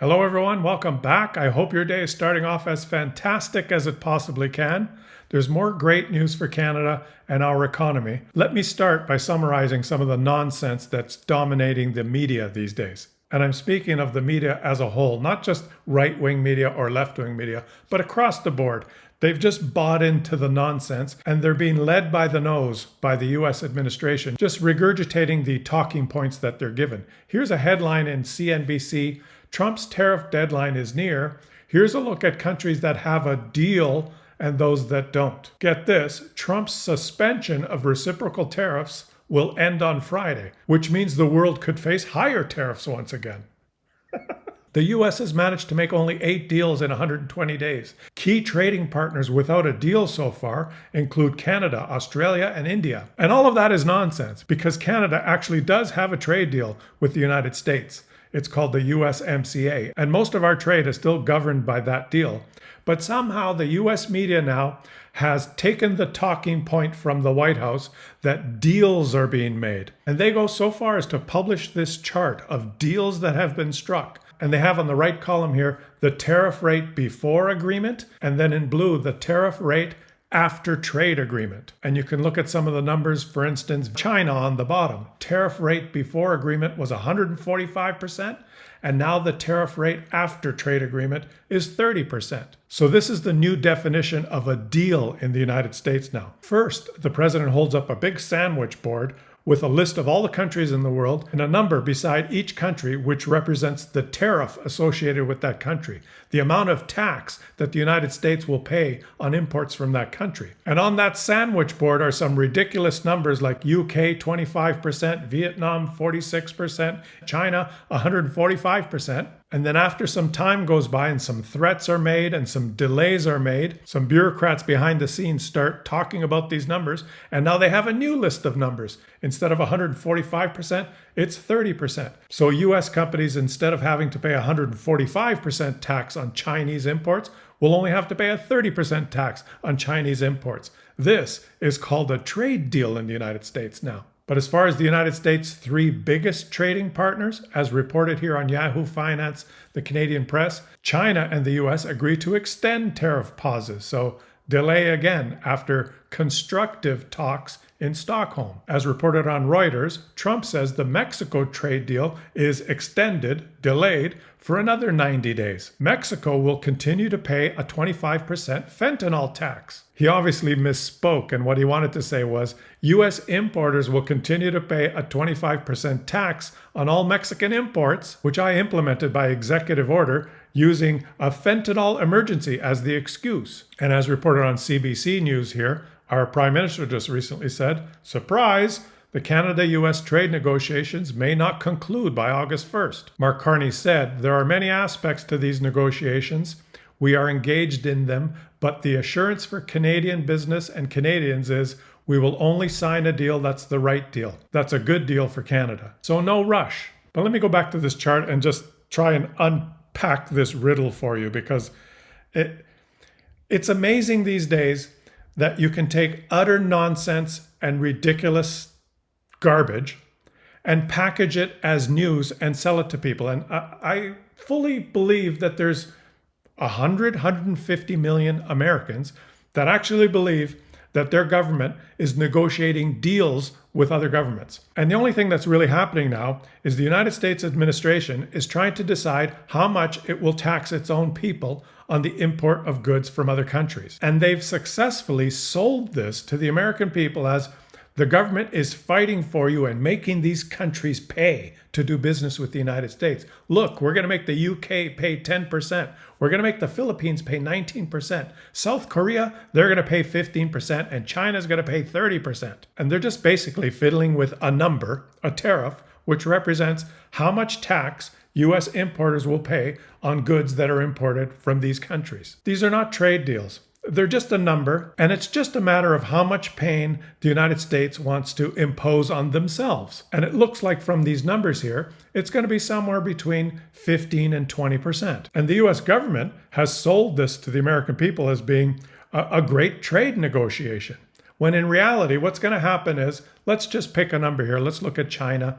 Hello, everyone. Welcome back. I hope your day is starting off as fantastic as it possibly can. There's more great news for Canada and our economy. Let me start by summarizing some of the nonsense that's dominating the media these days. And I'm speaking of the media as a whole, not just right-wing media or left-wing media, but across the board. They've just bought into the nonsense and they're being led by the nose by the US administration, just regurgitating the talking points that they're given. Here's a headline in CNBC: Trump's tariff deadline is near. Here's a look at countries that have a deal and those that don't. Get this: Trump's suspension of reciprocal tariffs will end on Friday, which means the world could face higher tariffs once again. The US has managed to make only 8 deals in 120 days. Key trading partners without a deal so far include Canada, Australia, and India. And all of that is nonsense because Canada actually does have a trade deal with the United States. It's called the USMCA, and most of our trade is still governed by that deal. But somehow the US media now has taken the talking point from the White House that deals are being made. And they go so far as to publish this chart of deals that have been struck. And they have on the right column here the tariff rate before agreement, and then in blue the tariff rate after trade agreement. And you can look at some of the numbers. For instance, China on the bottom. Tariff rate before agreement was 145%, and now the tariff rate after trade agreement is 30%. So this is the new definition of a deal in the United States now. First, the president holds up a big sandwich board with a list of all the countries in the world and a number beside each country which represents the tariff associated with that country, the amount of tax that the United States will pay on imports from that country. And on that sandwich board are some ridiculous numbers like UK 25%, Vietnam 46%, China 145%. And then after some time goes by and some threats are made and some delays are made, some bureaucrats behind the scenes start talking about these numbers, and now they have a new list of numbers. Instead of 145%, it's 30%. So US companies, instead of having to pay 145% tax on Chinese imports, will only have to pay a 30% tax on Chinese imports. This is called a trade deal in the United States now. But as far as the United States' 3 biggest trading partners, as reported here on Yahoo Finance, the Canadian Press, China and the US agree to extend tariff pauses, so delay again after constructive talks in Stockholm. As reported on Reuters, Trump says the Mexico trade deal is extended, delayed, for another 90 days. Mexico will continue to pay a 25% fentanyl tax. He obviously misspoke, and what he wanted to say was US importers will continue to pay a 25% tax on all Mexican imports, which I implemented by executive order using a fentanyl emergency as the excuse. And as reported on CBC News here, our Prime Minister just recently said, surprise, the Canada-US trade negotiations may not conclude by August 1st. Mark Carney said, there are many aspects to these negotiations. We are engaged in them, but the assurance for Canadian business and Canadians is we will only sign a deal that's the right deal. That's a good deal for Canada. So no rush. But let me go back to this chart and just try and unpack this riddle for you, because it's amazing these days that you can take utter nonsense and ridiculous garbage and package it as news and sell it to people. And I fully believe that there's 150 million Americans that actually believe that their government is negotiating deals with other governments. And the only thing that's really happening now is the United States administration is trying to decide how much it will tax its own people on the import of goods from other countries. And they've successfully sold this to the American people as the government is fighting for you and making these countries pay to do business with the United States. Look, we're going to make the UK pay 10%. We're going to make the Philippines pay 19%. South Korea, they're going to pay 15%, and China's going to pay 30%. And they're just basically fiddling with a number, a tariff, which represents how much tax US importers will pay on goods that are imported from these countries. These are not trade deals. They're just a number, and it's just a matter of how much pain the United States wants to impose on themselves. And it looks like from these numbers here, it's going to be somewhere between 15 and 20%. And the US government has sold this to the American people as being a great trade negotiation. When in reality, what's going to happen is, let's just pick a number here. Let's look at China.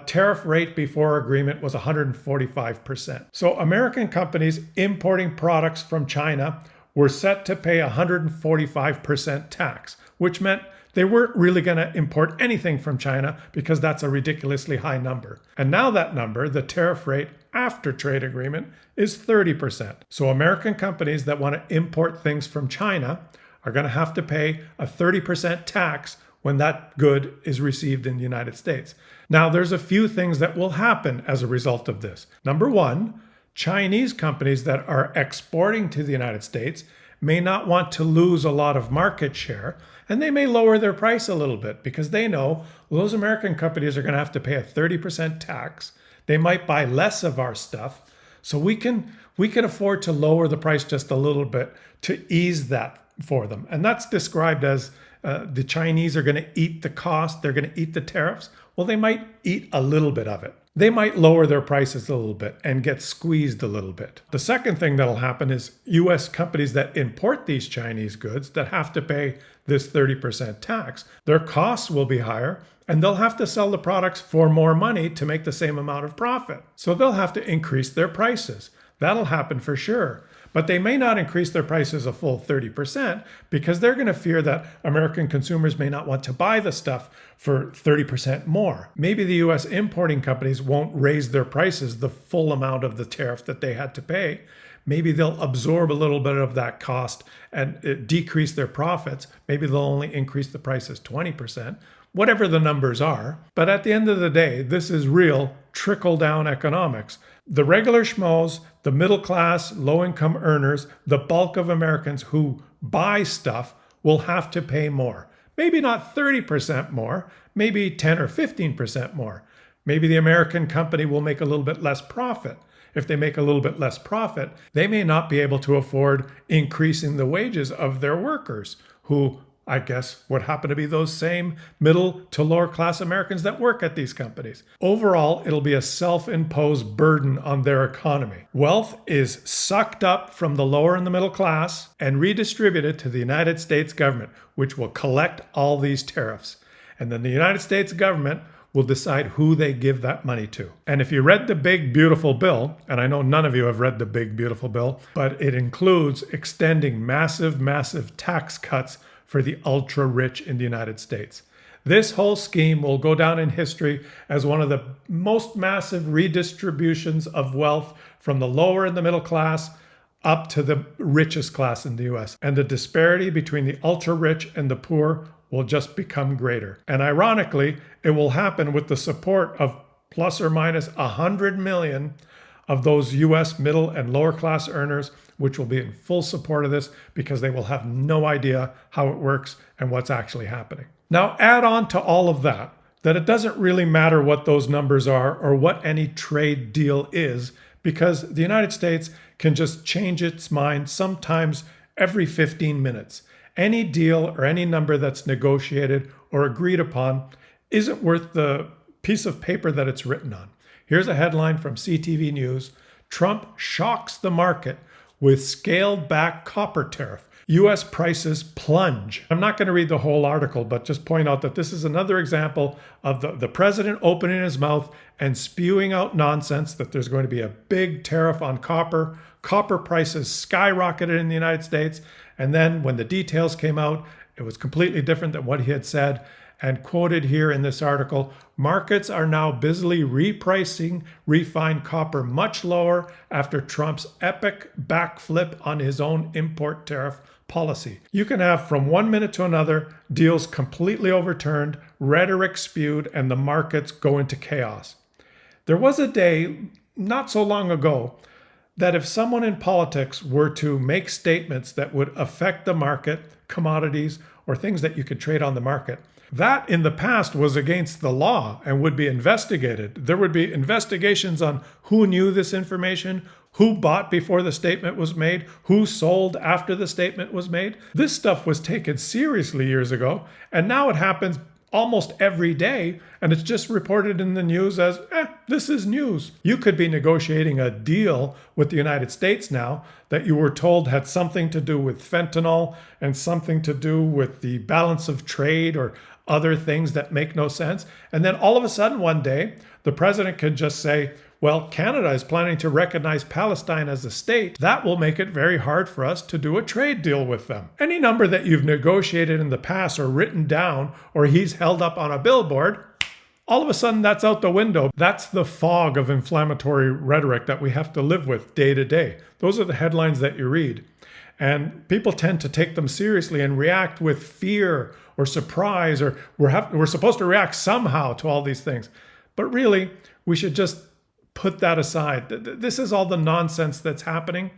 tariff rate before agreement was 145%. So American companies importing products from China were set to pay 145% tax, which meant they weren't really going to import anything from China because that's a ridiculously high number. And now that number, the tariff rate after trade agreement, is 30%. So American companies that want to import things from China are going to have to pay a 30% tax when that good is received in the United States. Now, there's a few things that will happen as a result of this. Number one, Chinese companies that are exporting to the United States may not want to lose a lot of market share, and they may lower their price a little bit because they know those American companies are going to have to pay a 30% tax. They might buy less of our stuff, so we can afford to lower the price just a little bit to ease that for them. And that's described as the Chinese are going to eat the cost, they're going to eat the tariffs. Well, they might eat a little bit of it. They might lower their prices a little bit and get squeezed a little bit. The second thing that'll happen is US companies that import these Chinese goods that have to pay this 30% tax, their costs will be higher and they'll have to sell the products for more money to make the same amount of profit. So they'll have to increase their prices. That'll happen for sure. But they may not increase their prices a full 30% because they're going to fear that American consumers may not want to buy the stuff for 30% more. Maybe the US importing companies won't raise their prices the full amount of the tariff that they had to pay. Maybe they'll absorb a little bit of that cost and decrease their profits. Maybe they'll only increase the prices 20%, whatever the numbers are. But at the end of the day, this is real trickle-down economics. The regular schmoes, the middle class, low-income earners, the bulk of Americans who buy stuff will have to pay more. Maybe not 30% more, maybe 10 or 15% more. Maybe the American company will make a little bit less profit. If they make a little bit less profit, they may not be able to afford increasing the wages of their workers, who I guess would happen to be those same middle to lower class Americans that work at these companies. Overall, it'll be a self-imposed burden on their economy. Wealth is sucked up from the lower and the middle class and redistributed to the United States government, which will collect all these tariffs. And then the United States government will decide who they give that money to. And if you read the big, beautiful bill, and I know none of you have read the big, beautiful bill, but it includes extending massive, massive tax cuts for the ultra-rich in the United States. This whole scheme will go down in history as one of the most massive redistributions of wealth from the lower and the middle class up to the richest class in the US. And the disparity between the ultra-rich and the poor will just become greater. And ironically, it will happen with the support of plus or minus 100 million of those US middle and lower class earners, which will be in full support of this because they will have no idea how it works and what's actually happening. Now, add on to all of that it doesn't really matter what those numbers are or what any trade deal is, because the United States can just change its mind sometimes every 15 minutes. Any deal or any number that's negotiated or agreed upon isn't worth the piece of paper that it's written on. Here's a headline from CTV News. Trump shocks the market with scaled back copper tariff. U.S. prices plunge. I'm not going to read the whole article, but just point out that this is another example of the president opening his mouth and spewing out nonsense that there's going to be a big tariff on copper. Copper prices skyrocketed in the United States. And then when the details came out, it was completely different than what he had said. And quoted here in this article, markets are now busily repricing refined copper much lower after Trump's epic backflip on his own import tariff policy. You can have from 1 minute to another deals completely overturned, rhetoric spewed, and the markets go into chaos. There was a day not so long ago that if someone in politics were to make statements that would affect the market, commodities, or things that you could trade on the market, that in the past was against the law and would be investigated. There would be investigations on who knew this information, who bought before the statement was made, who sold after the statement was made. This stuff was taken seriously years ago, and now it happens almost every day, and it's just reported in the news as, this is news. You could be negotiating a deal with the United States now that you were told had something to do with fentanyl and something to do with the balance of trade or other things that make no sense. And then all of a sudden one day, the president can just say, well, Canada is planning to recognize Palestine as a state. That will make it very hard for us to do a trade deal with them. Any number that you've negotiated in the past or written down or he's held up on a billboard, all of a sudden that's out the window. That's the fog of inflammatory rhetoric that we have to live with day to day. Those are the headlines that you read. And people tend to take them seriously and react with fear or surprise, or we're supposed to react somehow to all these things. But really, we should just put that aside. This is all the nonsense that's happening.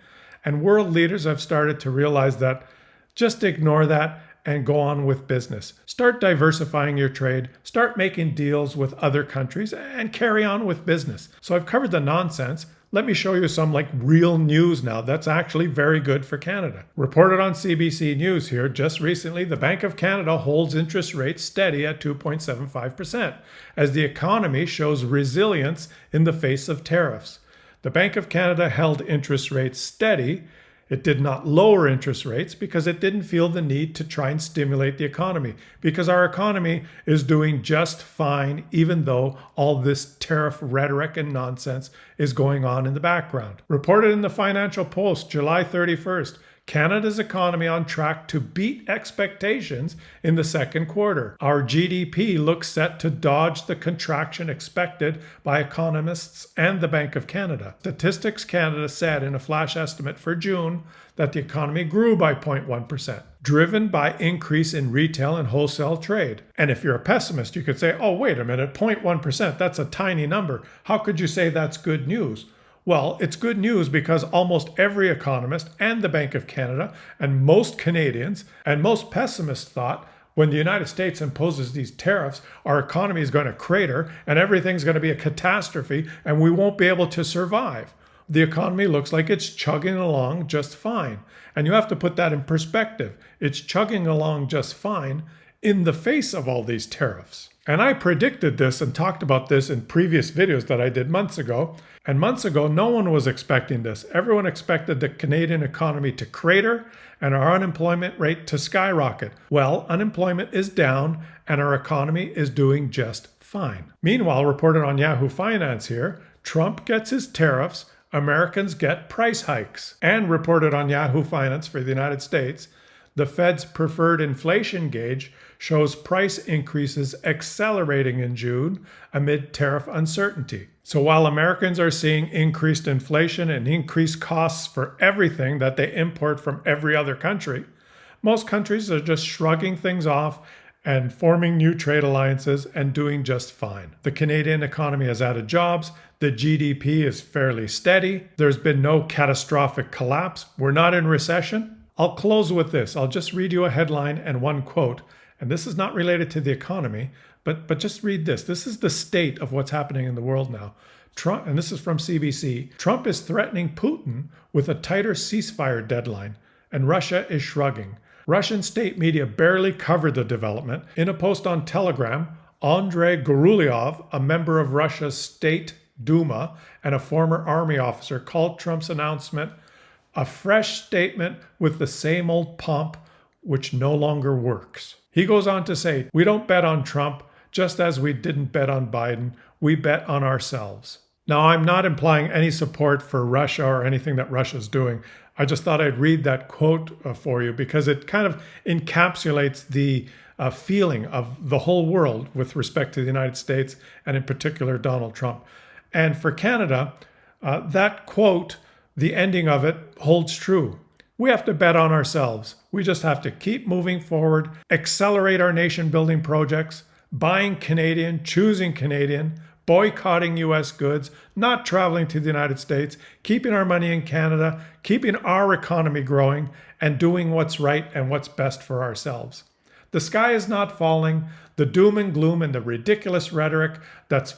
And world leaders have started to realize that just ignore that and go on with business. Start diversifying your trade, start making deals with other countries, and carry on with business. So I've covered the nonsense. Let me show you some real news now that's actually very good for Canada. Reported on CBC News here just recently, the Bank of Canada holds interest rates steady at 2.75% as the economy shows resilience in the face of tariffs. The Bank of Canada held interest rates steady. It did not lower interest rates because it didn't feel the need to try and stimulate the economy, because our economy is doing just fine, even though all this tariff rhetoric and nonsense is going on in the background. Reported in the Financial Post, July 31st, Canada's economy on track to beat expectations in the second quarter. Our GDP looks set to dodge the contraction expected by economists and the Bank of Canada. Statistics Canada said in a flash estimate for June that the economy grew by 0.1%, driven by increase in retail and wholesale trade. And if you're a pessimist, you could say, oh, wait a minute, 0.1%, that's a tiny number. How could you say that's good news? Well, it's good news because almost every economist and the Bank of Canada and most Canadians and most pessimists thought when the United States imposes these tariffs, our economy is going to crater and everything's going to be a catastrophe and we won't be able to survive. The economy looks like it's chugging along just fine. And you have to put that in perspective. It's chugging along just fine in the face of all these tariffs. And I predicted this and talked about this in previous videos that I did months ago. And months ago, no one was expecting this. Everyone expected the Canadian economy to crater and our unemployment rate to skyrocket. Well, unemployment is down and our economy is doing just fine. Meanwhile, reported on Yahoo Finance here, Trump gets his tariffs, Americans get price hikes. And reported on Yahoo Finance for the United States, the Fed's preferred inflation gauge shows price increases accelerating in June amid tariff uncertainty. So while Americans are seeing increased inflation and increased costs for everything that they import from every other country, most countries are just shrugging things off and forming new trade alliances and doing just fine. The Canadian economy has added jobs. The GDP is fairly steady. There's been no catastrophic collapse. We're not in recession. I'll close with this. I'll just read you a headline and one quote. And this is not related to the economy, but just read this. This is the state of what's happening in the world now. Trump, and this is from CBC, Trump is threatening Putin with a tighter ceasefire deadline, and Russia is shrugging. Russian state media barely covered the development. In a post on Telegram, Andrei Gurulyov, a member of Russia's State Duma and a former army officer, called Trump's announcement a fresh statement with the same old pomp which no longer works. He goes on to say, we don't bet on Trump, just as we didn't bet on Biden. We bet on ourselves. Now, I'm not implying any support for Russia or anything that Russia's doing. I just thought I'd read that quote for you because it kind of encapsulates the feeling of the whole world with respect to the United States and in particular Donald Trump. And for Canada, that quote, the ending of it holds true. We have to bet on ourselves. We just have to keep moving forward, accelerate our nation building projects, buying Canadian, choosing Canadian, boycotting US goods, not traveling to the United States, keeping our money in Canada, keeping our economy growing, and doing what's right and what's best for ourselves. The sky is not falling. The doom and gloom and the ridiculous rhetoric that's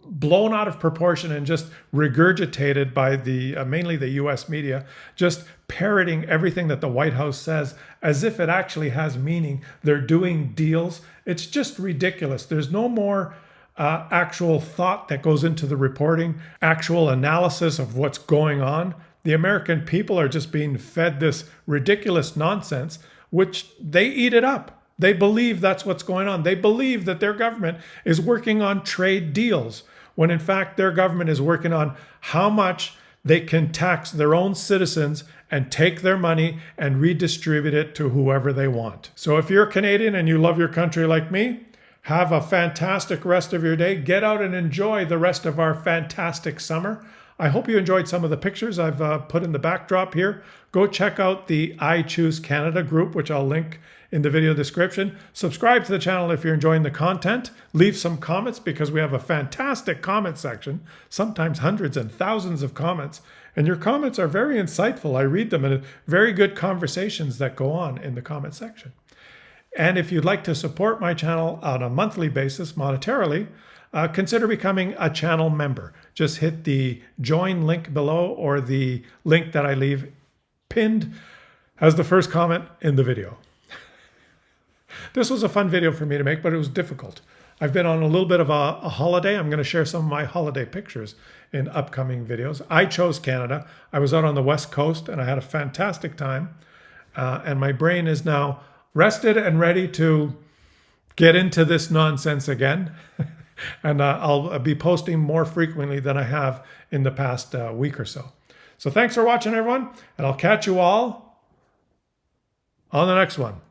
blown out of proportion and just regurgitated by the mainly the US media, just parroting everything that the White House says as if it actually has meaning. They're doing deals. It's just ridiculous. There's no more actual thought that goes into the reporting, actual analysis of what's going on. The American people are just being fed this ridiculous nonsense, which they eat it up. They believe that's what's going on. They believe that their government is working on trade deals, when in fact their government is working on how much they can tax their own citizens and take their money and redistribute it to whoever they want. So if you're Canadian and you love your country like me, have a fantastic rest of your day. Get out and enjoy the rest of our fantastic summer. I hope you enjoyed some of the pictures I've put in the backdrop here. Go check out the I Choose Canada group, which I'll link in the video description. Subscribe to the channel if you're enjoying the content. Leave some comments because we have a fantastic comment section, sometimes hundreds and thousands of comments. And your comments are very insightful. I read them, and very good conversations that go on in the comment section. And if you'd like to support my channel on a monthly basis monetarily, consider becoming a channel member. Just hit the join link below, or the link that I leave pinned as the first comment in the video. This was a fun video for me to make, but it was difficult. I've been on a little bit of a holiday. I'm going to share some of my holiday pictures in upcoming videos. I chose Canada. I was out on the West Coast and I had a fantastic time. And my brain is now rested and ready to get into this nonsense again. And I'll be posting more frequently than I have in the past week or so. So thanks for watching, everyone, and I'll catch you all on the next one.